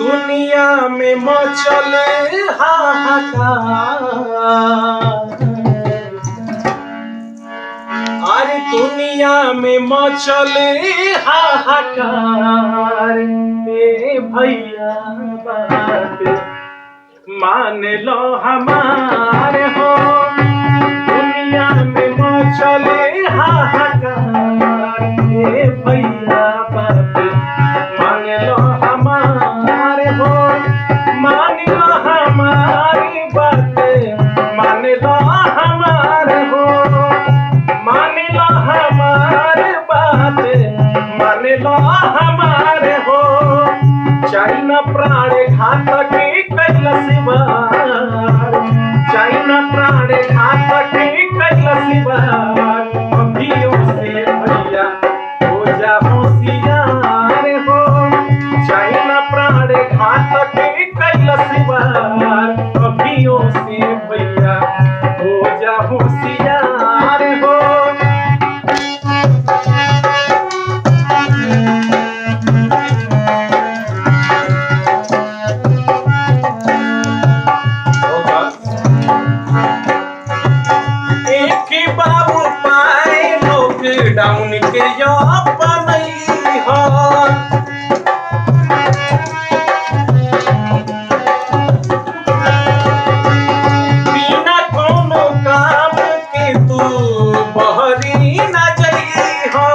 दुनिया में मचले हाहाकार, अरे दुनिया में मचले हाहाकार, ए भैया बात मान लो हमारे हो। दुनिया में मचले हाहाकार, ए भैया बात मान लो हमारे हो। मान लो हमारी बात, मान लो हमारे हो। मान लो हमारे बात, मान लो हमारे हो। चाइना प्राण घातक कैलसिवार, चाइना प्राण घातक कैलसिवार, अभियो से भैया हो जा होशियार हो। चाइना प्राण घातक कैलसिवार, अभियो से भैया हो जा होशियार हो। डाउन के बिना कोनो काम के तू बहरी न जई हो।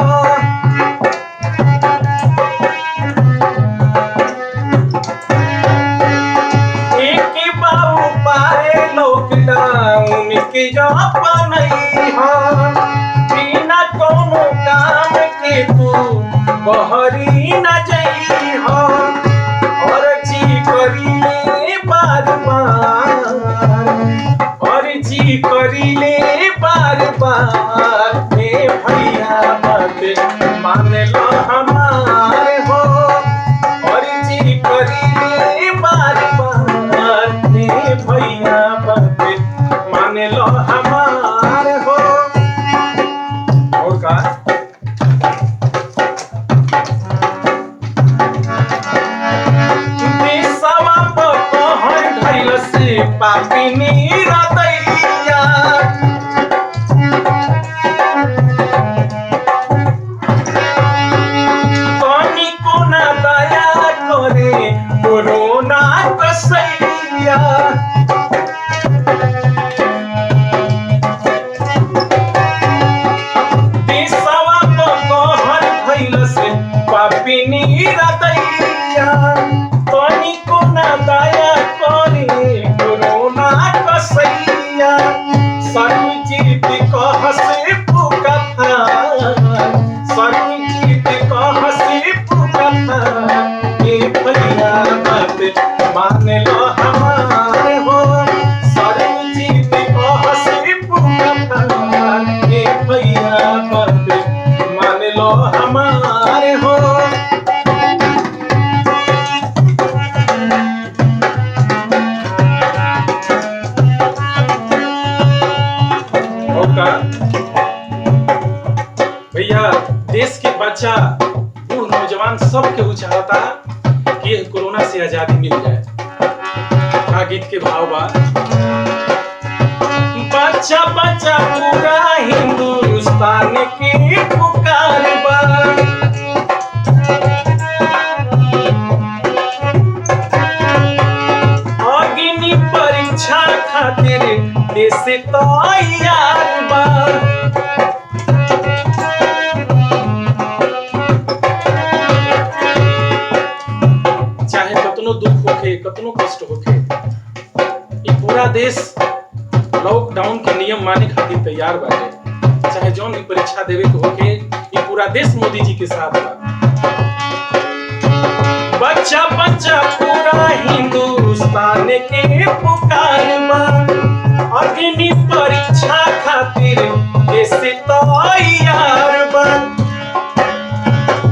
एक बाबू पाए लॉकडाउन के अपनई हो। बिना कोनो काम के तू बहरी न जई हो। और जी करीले बार बार, और जी करीले बार बार, ए भैया बात मान लो हमारे हो। और जी करीले बार बार, ए भैया बात मान लो हमारे हो। देशवा पहर धैल से पापिनी रदैया, तनिको न दया करे कोरोना कसैया। पापिनी रदैया, तनिको न दया करे कोरोना कसैया। सर्वजीत कह से पुकथा, सर्वजीत कह से पुकथा, ए भैया बात मान लो हमारे हो। सर्वजीत कह से पुकथा, ए भैया बात मान लो हमारे हो। भैया देश के बच्चा बूढ़ नौजवान सब के चाहता कि कोरोना से आजादी मिल जाए। का गीत के भाव बा, बच्चा बच्चा पूरा हिंदुस्तान की पुकार बा। अग्नि परीक्षा खातिर देश तैयार बा। चाहे कतनो दुख होखे, कतनो कष्ट होखे, पूरा देश लॉकडाउन के नियम माने खातिर तैयार बाटे। चाहे जौन भी परीक्षा देवे के होके, ये पूरा देश मोदी जी के साथ बा। बच्चा बच्चा पूरा हिंदुस्तान के पुकार बा, अग्नि परीक्षा खातिर देश तैयार बा।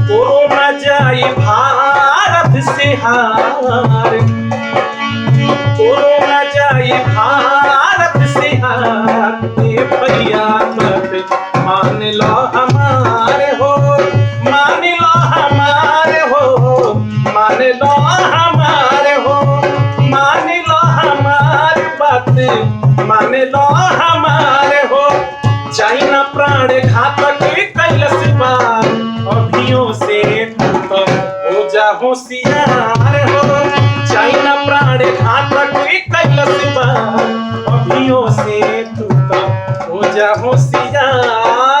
कोरोना जाई भारत से हार, कोरोना जाई भारत से हार। ये भैया मत मान लो हमारे हो, मान लो हमारे हो, मान लो हमारे हो, मान लो हमारे बात, मान लो हमारे हो। चाइना प्राण घातक कैलस बार, अभियों से तुम हो जा होशियार हो। चाइना प्राण घातक कैलस बार, अभियों से तुम हो जा होशियार।